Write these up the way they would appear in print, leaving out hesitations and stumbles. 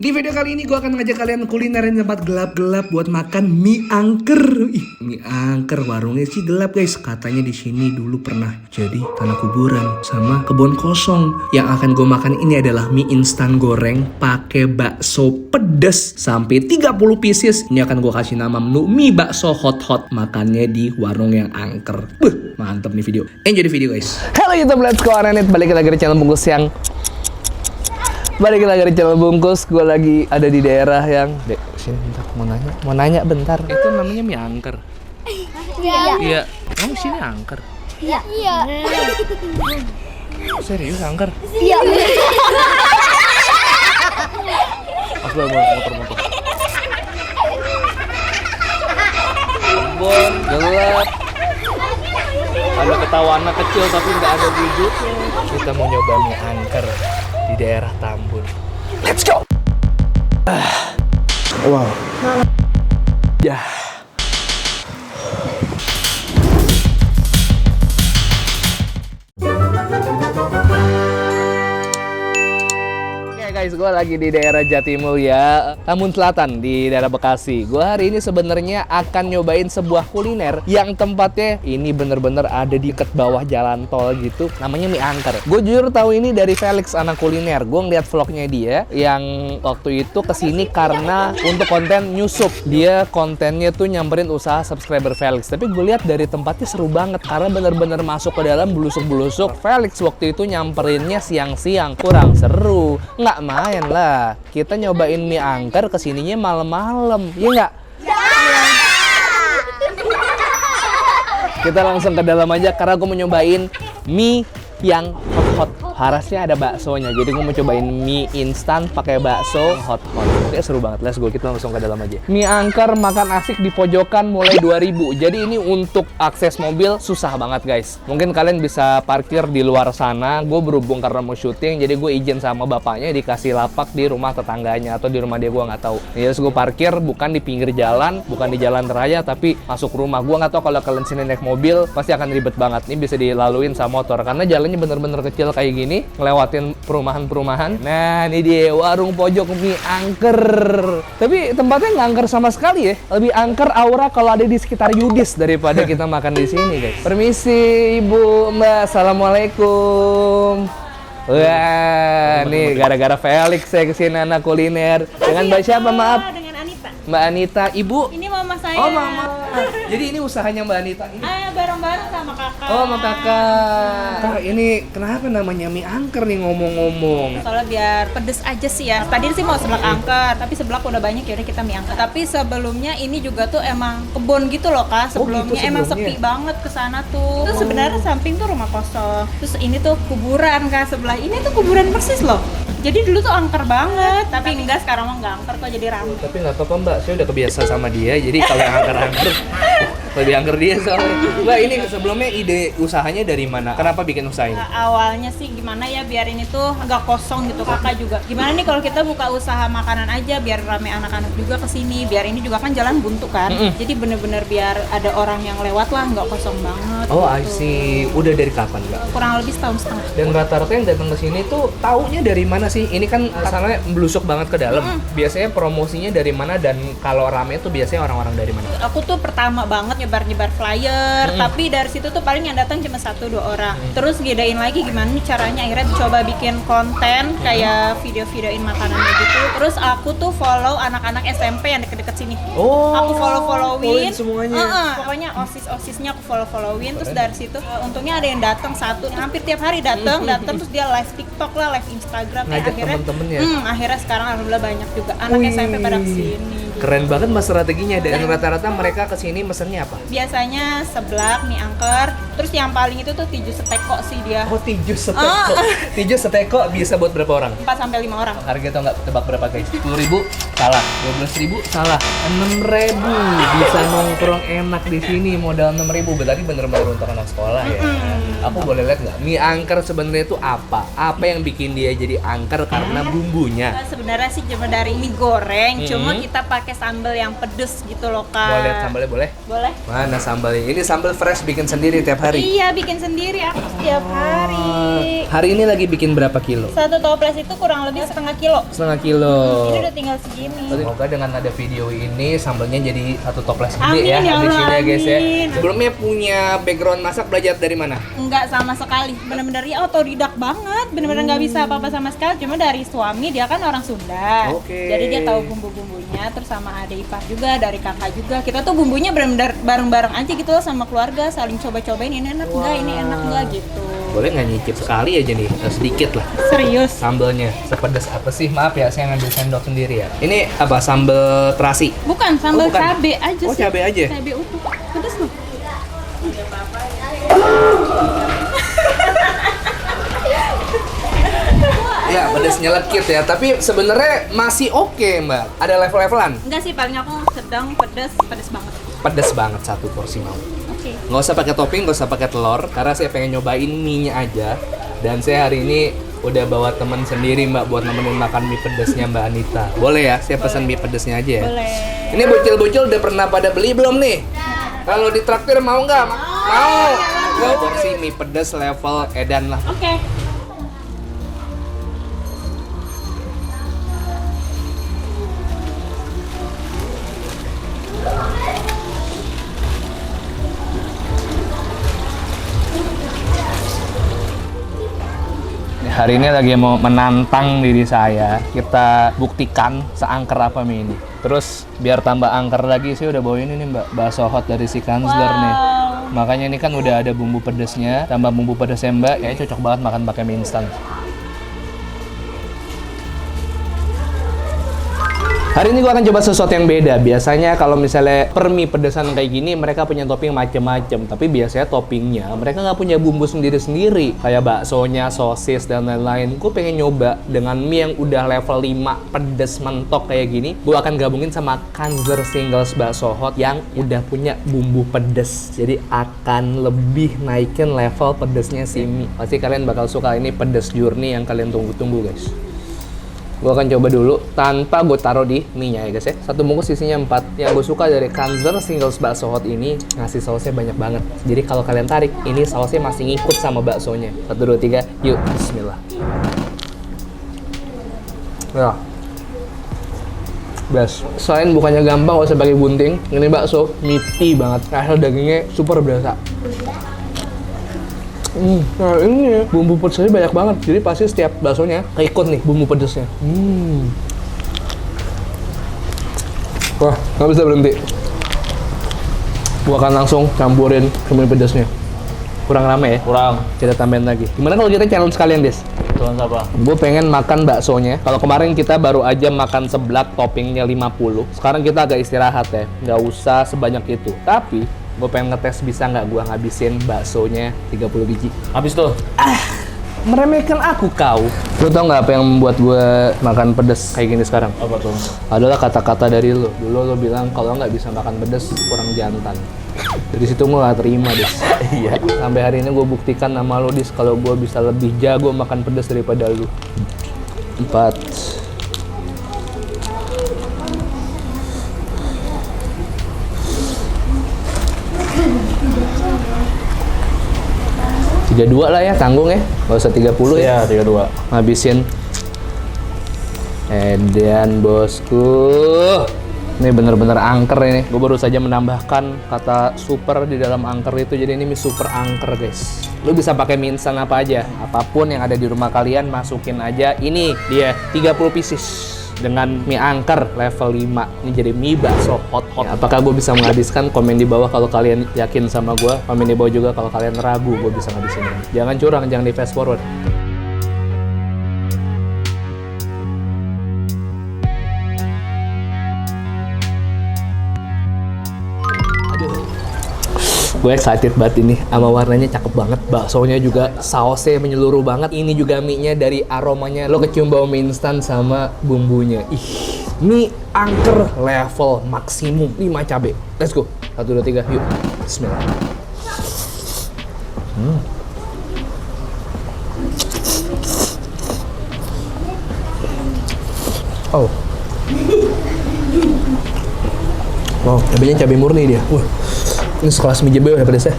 Di video kali ini gue akan ngajak kalian kulinerin tempat gelap-gelap buat makan mie angker. Mie angker warungnya sih gelap guys. Katanya di sini dulu pernah jadi tanah kuburan sama kebun kosong. Yang akan gue makan ini adalah mie instan goreng pakai bakso pedas sampai 30 pieces. Ini akan gue kasih nama menu mie bakso hot-hot. Makannya di warung yang angker. Mantep nih video. Enjoy the video guys. Halo YouTube, let's go Aranit. Balik lagi di channel Bungkus yang gue lagi ada di daerah yang Dek, sini bentar, mau nanya bentar. Itu namanya mie angker. Iya. Kamu sini angker? Iya. Serius angker? Iya. Mas motor. Kebon, gelap. Ada ketawa anak kecil tapi nggak ada wujudnya. Kita mau nyoba mie angker di daerah Tambun. Let's go! Wow. Ya. Guys, gue lagi di daerah Jatimulya, Tambun Selatan di daerah Bekasi. Gue hari ini sebenarnya akan nyobain sebuah kuliner yang tempatnya ini bener-bener ada di dekat bawah jalan tol gitu. Namanya mie angker. Gue jujur tahu ini dari Felix anak kuliner. Gue ngeliat vlognya dia yang waktu itu kesini karena untuk konten nyusup. Dia kontennya tuh nyamperin usaha subscriber Felix. Tapi gue lihat dari tempatnya seru banget karena bener-bener masuk ke dalam belusuk-belusuk. Felix waktu itu nyamperinnya siang-siang, kurang seru. Nggak main lah, kita nyobain mie angker kesininya malam-malam, iya nggak? Kita langsung ke dalam aja karena gue mau nyobain mie yang hot-hot. Harusnya ada baksonya, jadi gue mau cobain mie instan pakai bakso hot-hot. Kayak seru banget, let's go, kita langsung ke dalam aja. Mie angker makan asik di pojokan mulai 2000. Jadi ini untuk akses mobil susah banget guys. Mungkin kalian bisa parkir di luar sana. Gue berhubung karena mau syuting, jadi gue izin sama bapaknya dikasih lapak di rumah tetangganya atau di rumah dia, gue nggak tahu. Jadi gue parkir bukan di pinggir jalan, bukan di jalan raya, tapi masuk rumah. Gue nggak tahu kalau kalian sini naik mobil pasti akan ribet banget. Ini bisa dilaluin sama motor karena jalannya bener-bener kecil kayak gini, ngelewatin perumahan-perumahan. Nah, ini dia warung pojok mie angker. Tapi tempatnya nggak angker sama sekali ya. Lebih angker aura kalau ada di sekitar Yudis daripada kita makan di sini, guys. Permisi, Ibu, Mbak. Assalamualaikum. Wah, nih gara-gara Felix saya kesini anak kuliner. Dengan Mbak siapa, maaf? Dengan Anita. Mbak Anita, Ibu. Ini mama saya. Oh, Mama. Jadi ini usahanya Mbak Anita ini. Bareng-bareng sama kakak. Oh, sama kakak. Kak, ini kenapa namanya mie angker nih ngomong-ngomong? Soalnya biar pedes aja sih ya. Tadi sih mau seblak angker, tapi seblak udah banyak, yaudah kita mie angker. Tapi sebelumnya ini juga tuh emang kebun gitu loh Kak. Sebelumnya, emang sepi banget ke sana tuh. Terus sebenarnya samping tuh rumah kosong. Terus ini tuh kuburan Kak sebelah. Ini tuh kuburan persis loh. Jadi dulu tuh angker banget, tapi enggak, sekarang mah enggak angker kok, jadi rame. Tapi nggak apa-apa Mbak, saya udah kebiasa sama dia, jadi kalau yang angker-angker lebih angker dia soalnya. Mbak, ini sebelumnya ide usahanya dari mana? Kenapa bikin usaha ini? Awalnya sih gimana ya biar ini tuh agak kosong gitu, kakak juga. Gimana nih kalau kita buka usaha makanan aja biar rame anak-anak juga kesini, biar ini juga kan jalan buntu kan. Jadi bener-bener biar ada orang yang lewat lah, nggak kosong banget. Oh, I gitu. see. Udah dari kapan Mbak? Kurang lebih setahun setengah. Dan rata-rata yang datang ke sini tuh taunya dari mana sih? Ini kan asalnya melusuk banget ke dalam. Biasanya promosinya dari mana dan kalau rame tuh biasanya orang-orang dari mana? Aku tuh pertama banget nyebar-nyebar flyer, tapi dari situ tuh paling yang datang cuma 1-2 orang. Terus ngedain lagi gimana nih caranya, akhirnya coba bikin konten kayak video-videoin makanannya gitu. Terus aku tuh follow anak-anak SMP yang deket-deket sini. Oh, Aku follow-followin semuanya. Pokoknya osis-osisnya aku follow-followin. Terus dari situ untungnya ada yang datang satu, hampir tiap hari datang terus dia live TikTok lah, live Instagram. Ngajak Akhirnya temen-temennya. akhirnya sekarang alhamdulillah banyak juga anak SMP pada kesini. Keren banget mas strateginya. Dan rata-rata mereka kesini mesennya apa? Biasanya seblak, mie angker, terus yang paling itu tuh tiju seteko sih dia. Oh, tiju seteko. Tiju seteko bisa buat berapa orang? 4-5 orang. Harga tau nggak, tebak berapa guys? 10.000 salah. 12.000 salah. 6.000 bisa nongkrong enak di sini modal 6.000. Berarti bener-bener untuk anak sekolah ya. Aku boleh lihat nggak? Mie angker sebenarnya itu apa? Apa yang bikin dia jadi angker? Karena bumbunya. Sebenarnya sih cuma dari mie goreng, cuma kita pakai sambal yang pedes gitu loh Kak. Boleh lihat sambalnya boleh? Boleh. Mana sambalnya? Ini sambal fresh bikin sendiri tiap hari. Iya, bikin sendiri aku setiap hari. Hari ini lagi bikin berapa kilo? Satu toples itu kurang lebih setengah kilo. Setengah kilo. Ini udah tinggal segini. Semoga dengan ada video ini sambalnya jadi satu toples gede Amin, ya ya di Allah, sini ya guys ya. amin. Sebelumnya punya background masak, belajar dari mana? Enggak sama sekali, bener-bener ya otodidak banget, bener-bener nggak bisa apa-apa sama sekali. Cuma dari suami, dia kan orang Sunda, Oke. jadi dia tahu bumbu-bumbunya. Terus sama adik ipar juga, dari kakak juga. Kita tuh bumbunya bener-bener bareng-bareng aja gitu loh sama keluarga, saling coba-cobain ini enak nggak, ini enak nggak gitu. Boleh nggak nyicip sekali aja nih, sedikit lah. Serius? Sambalnya sepedas apa sih? Maaf ya, saya ngambil sendok sendiri ya. Ini apa, sambal terasi? Bukan, sambal bukan. cabe aja Oh, sih. cabe aja? Cabe utuh, pedes loh. Ya, pedasnya lekit ya. Tapi sebenarnya masih oke mbak. Ada level-levelan. Enggak sih, paling aku sedang pedes banget. Pedas banget satu porsi mau. Oke. Nggak usah pakai topping, nggak usah pakai telur, karena saya pengen nyobain mie-nya aja. Dan saya hari ini udah bawa temen sendiri mbak buat nemenin makan mie pedesnya Mbak Anita. Boleh ya? Saya pesan mie pedesnya aja ya. Boleh. Ini bocil-bocil udah pernah pada beli belum nih? Kalau ditraktir mau nggak? Mau. Dua porsi mie pedes level edan lah. Oke. Hari ini lagi mau menantang diri saya. Kita buktikan seangker apa mie ini. Terus biar tambah angker lagi, saya udah bawa ini nih mbak, bakso hot dari si Kanzler nih. Makanya ini kan udah ada bumbu pedesnya, tambah bumbu pedesnya mbak, kayaknya cocok banget makan pakai mie instan. Hari ini gua akan coba sesuatu yang beda. Biasanya kalau misalnya per mie pedesan kayak gini, mereka punya topping macem-macem. Tapi biasanya toppingnya mereka nggak punya bumbu sendiri-sendiri. Kayak baksonya, sosis, dan lain-lain. Gue pengen nyoba dengan mie yang udah level 5 pedes mentok kayak gini. Gue akan gabungin sama Kanzler Singles bakso hot yang udah punya bumbu pedes. Jadi akan lebih naikin level pedesnya si mie. Pasti kalian bakal suka, ini pedes jurni yang kalian tunggu-tunggu guys. Gue akan coba dulu tanpa gue taruh di mie-nya ya guys ya. Satu bungkus isinya 4. Yang gue suka dari Kanzler Singles bakso hot ini, ngasih sausnya banyak banget. Jadi kalau kalian tarik, ini sausnya masih ngikut sama baksonya. 1, 2, 3, yuk bismillah. Ya. Best. Selain bukannya gampang, gak usah pakai gunting. Ini bakso meaty banget. Rasa dagingnya super berasa. Nah ini ya, bumbu pedesnya banyak banget. Jadi pasti setiap baksonya keikut nih bumbu pedesnya. Wah, nggak bisa berhenti. Gua akan langsung campurin ke pedesnya. Kurang rame ya? Kurang. Kita tambahin lagi. Gimana kalau kita challenge sekalian, Des? Challenge apa? Gue pengen makan baksonya. Kalau kemarin kita baru aja makan seblak toppingnya 50. Sekarang kita agak istirahat ya. Nggak usah sebanyak itu. Tapi gue pengen ngetes bisa nggak gue ngabisin baksonya 30 biji. Habis tuh? Meremehkan aku kau. Lo tau nggak apa yang membuat gue makan pedes kayak gini sekarang? Apa tuh? Adalah kata-kata dari lo. Dulu lo bilang kalau nggak bisa makan pedes kurang jantan. Dari situ gue nggak terima, Dis. Iya. Sampai hari ini gue buktikan sama lo, Dis, kalau gue bisa lebih jago makan pedes daripada lo. 4. 32 lah ya, tanggung ya. Gak usah 30 ya. Iya, 32. Ngabisin. Edan bosku. Ini bener-bener angker ini. Gue baru saja menambahkan kata super di dalam angker itu. Jadi ini mie super angker guys. Lu bisa pakai mie instan apa aja. Apapun yang ada di rumah kalian, masukin aja. Ini dia 30 pieces. Dengan mie angker level 5. Ini jadi mie bakso hot. Ya, apakah gue bisa menghabiskan? Komen di bawah kalau kalian yakin sama gue. Komen di bawah juga kalau kalian ragu gue bisa ngabisin ini. Jangan curang, jangan di fast forward. Gue excited banget ini, sama warnanya cakep banget. Baksonya juga sausnya menyeluruh banget. Ini juga mie-nya dari aromanya, lo kecium bau mie instan sama bumbunya. Ih, Mie angker level maksimum 5 cabe. Let's go. 1, 2, 3, yuk. Bismillah. Oh. Wow, cabenya cabai murni dia. Wah. Ini sekelas mie jebe ya pedasnya.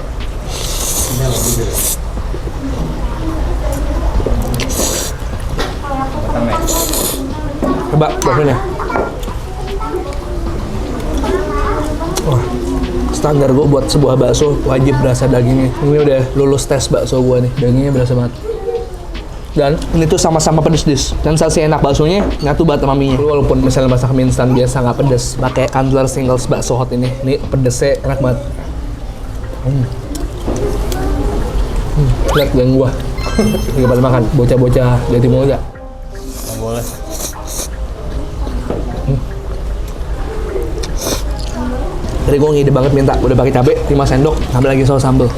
Coba baksonya. Wah, standar gue buat sebuah bakso wajib berasa dagingnya. Ini udah lulus tes bakso gue nih, dagingnya berasa banget. Dan ini tuh sama-sama pedes dis. Dan sensasi enak baksonya nyatu banget sama mie-nya. Walaupun misalnya masak mie instan biasa nggak pedes, pakai Candler Singles bakso hot ini pedesnya enak banget. Lihat geng gua. Lagi pada makan, bocah-bocah Jawa Timur aja. Nggak boleh. Jadi gue ngide banget minta udah pakai cabe 5 sendok, tambah lagi saus sambal.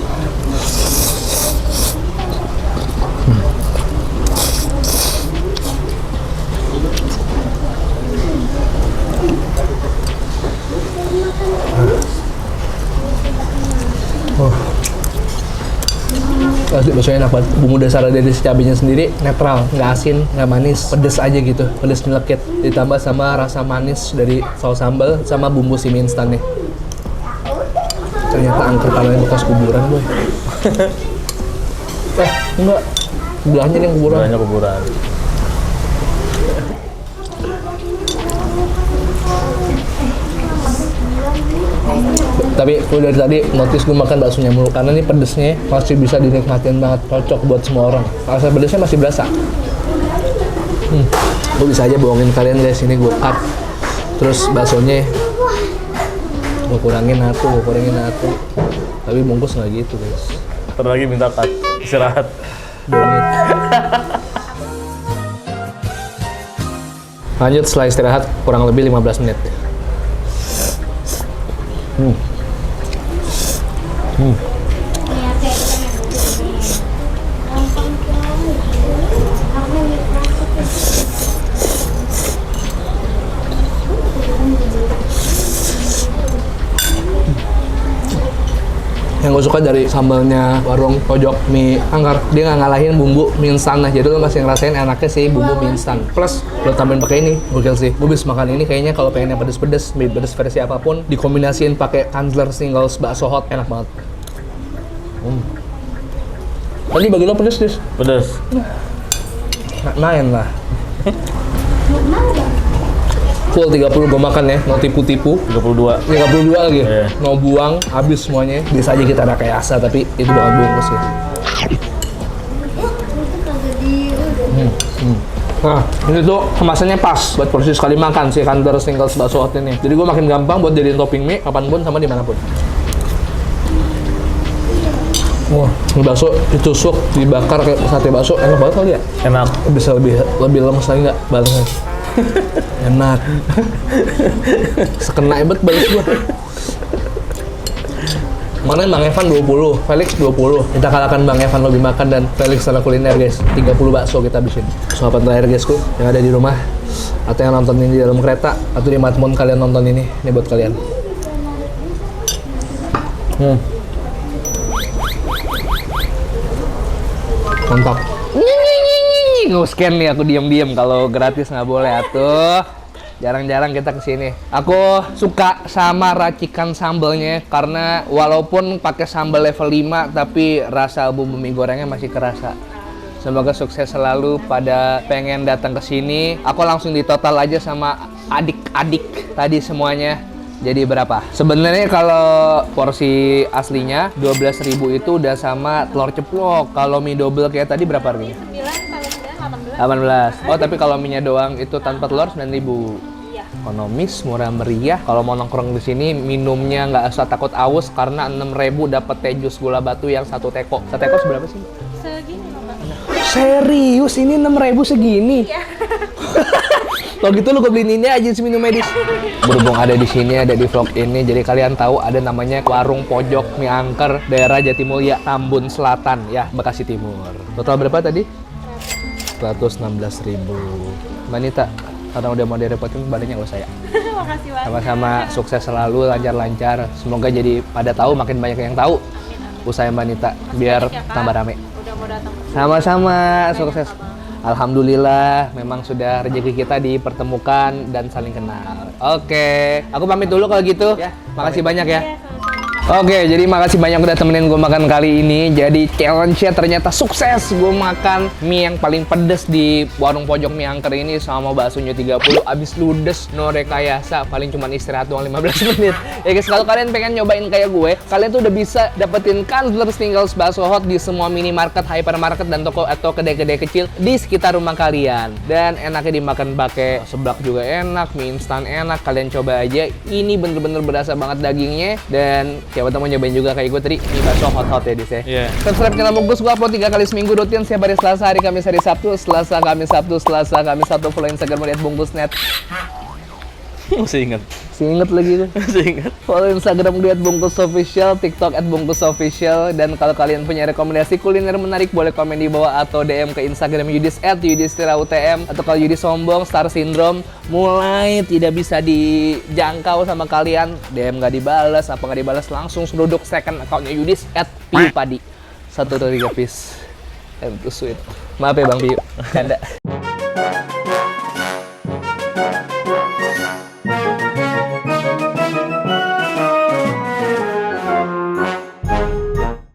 Asli baksonya enak banget. Bumbu dasar dari si cabenya sendiri netral, nggak asin, nggak manis, pedes aja gitu, pedes nyelekit. Ditambah sama rasa manis dari saus sambal sama bumbu si mie instan nih. Ternyata angker kaleng bekas kuburan boy. Enggak, sebelahnya nih yang kuburan. Banyak kuburan. Tapi gue dari tadi notice gue makan baksonya mulu karena ini pedesnya masih bisa dinikmatin banget, cocok buat semua orang. Rasa pedesnya masih berasa. Gue bisa aja bohongin kalian guys, ini gue cut. Terus baksonya gue kurangin satu. Tapi bungkus nggak gitu guys. Ntar lagi minta cut, istirahat. 2 menit. Lanjut setelah istirahat kurang lebih 15 menit. Yang gue suka dari sambalnya warung pojok mie angker, dia nggak ngalahin bumbu mie instan. Nah, jadi lo masih ngerasain enaknya sih bumbu mie instan. Plus lo tambahin pakai ini, gokil sih. Gue bisa makan ini kayaknya kalau pengen yang pedes-pedes, mie pedes versi apapun, dikombinasiin pakai Candler Singles bakso hot, enak banget. Tadi bagi lo pedes dis? Pedas. Main lah. Full 30 gue makan ya, no tipu-tipu. 32. 32 lagi, Iya. no buang, habis semuanya. Bisa aja kita ada kayak asa, tapi itu bakal bungkus ya. Nah, ini tuh kemasannya pas buat porsi sekali makan si Candler Singles bakso hot ini. Jadi gue makin gampang buat jadiin topping mie kapanpun sama dimanapun. Wah, ini bakso ditusuk, dibakar kayak sate bakso, enak banget kali ya? Enak. Bisa lebih lemes lagi nggak balasnya? Enak. Sekena ebet balas gua. Kemarin Bang Evan 20, Felix 20. Kita kalahkan Bang Evan lebih makan dan Felix salah kuliner guys. 30 bakso kita habisin. Sobat terakhir guysku yang ada di rumah atau yang nonton ini di dalam kereta atau di smartphone kalian nonton ini buat kalian. Mantap. Nge-scan nih aku diam-diam, kalau gratis nggak boleh atuh. Jarang-jarang kita kesini. Aku suka sama racikan sambalnya karena walaupun pakai sambal level 5 tapi rasa bumbu mie gorengnya masih kerasa. Semoga sukses selalu pada pengen datang ke sini. Aku langsung ditotal aja sama adik-adik tadi semuanya. Jadi berapa? Sebenarnya kalau porsi aslinya 12.000 itu udah sama telur ceplok. Kalau mie double kayak tadi berapa harganya? 18. Oh, tapi kalau mie-nya doang itu tanpa telur 9.000. Iya. Ekonomis, murah meriah. Kalau mau nongkrong di sini minumnya nggak usah takut aus karena 6.000 dapat teh jus gula batu yang 1 teko. 1 teko seberapa sih? Segini loh, Mbak. Serius ini 6.000 segini? Iya. Kalau gitu lu gue beliin ini aja minum medis. Berhubung ada di sini, ada di vlog ini, jadi kalian tahu ada namanya warung pojok mie angker daerah Jatimulya, Tambun Selatan ya, Bekasi Timur. Total berapa tadi? 116.000. Manita, karena udah mau direpotin badannya nggak usah ya. Makasih banget. Sama-sama, sukses selalu, lancar-lancar. Semoga jadi pada tahu, makin banyak yang tahu usaha Mbak Nita biar banyak ya, Kak. tambah rame. Udah mau datang. Sama-sama, sukses. Alhamdulillah, memang sudah rezeki kita dipertemukan dan saling kenal. Oke, aku pamit dulu kalau gitu. Ya, makasih banyak ya. Oke, jadi makasih banyak udah temenin gue makan kali ini. Jadi challenge-nya ternyata sukses. Gue makan mie yang paling pedes di warung pojok mie angker ini sama baksonya 30. Abis ludes, no rekayasa. Paling cuma istirahat doang 15 menit. Ya guys, kalau kalian pengen nyobain kayak gue, kalian tuh udah bisa dapetin Candler's Tingles bakso hot di semua minimarket, hypermarket, dan toko atau kedai-kedai kecil di sekitar rumah kalian. Dan enaknya dimakan pakai seblak juga enak, mie instan enak. Kalian coba aja. Ini bener-bener berasa banget dagingnya. Dan siapa tahu mau nyobain juga kayak gue tadi mie bakso hot-hot ya dis ya. Iya. Subscribe channel Bungkus, gue upload 3 kali seminggu rutin setiap hari Selasa, hari Kamis, hari Sabtu. Selasa, Kamis, Sabtu, Selasa, Kamis, Sabtu. Follow Instagram @bungkusnet. Masih ingat. Inget lagi tuh. Masih ingat. Follow Instagram gue @bungkusofficial, TikTok @bungkusofficial. Dan kalau kalian punya rekomendasi kuliner menarik, boleh komen di bawah atau DM ke Instagram Yudis @yudistirautm. Atau kalau Yudis sombong, star syndrome, mulai tidak bisa dijangkau sama kalian, DM nggak dibalas, apa nggak dibalas, langsung seruduk second accountnya Yudis @piupadi. 1 2 3 peace. And to sweet. Maaf ya Bang Piu, canda.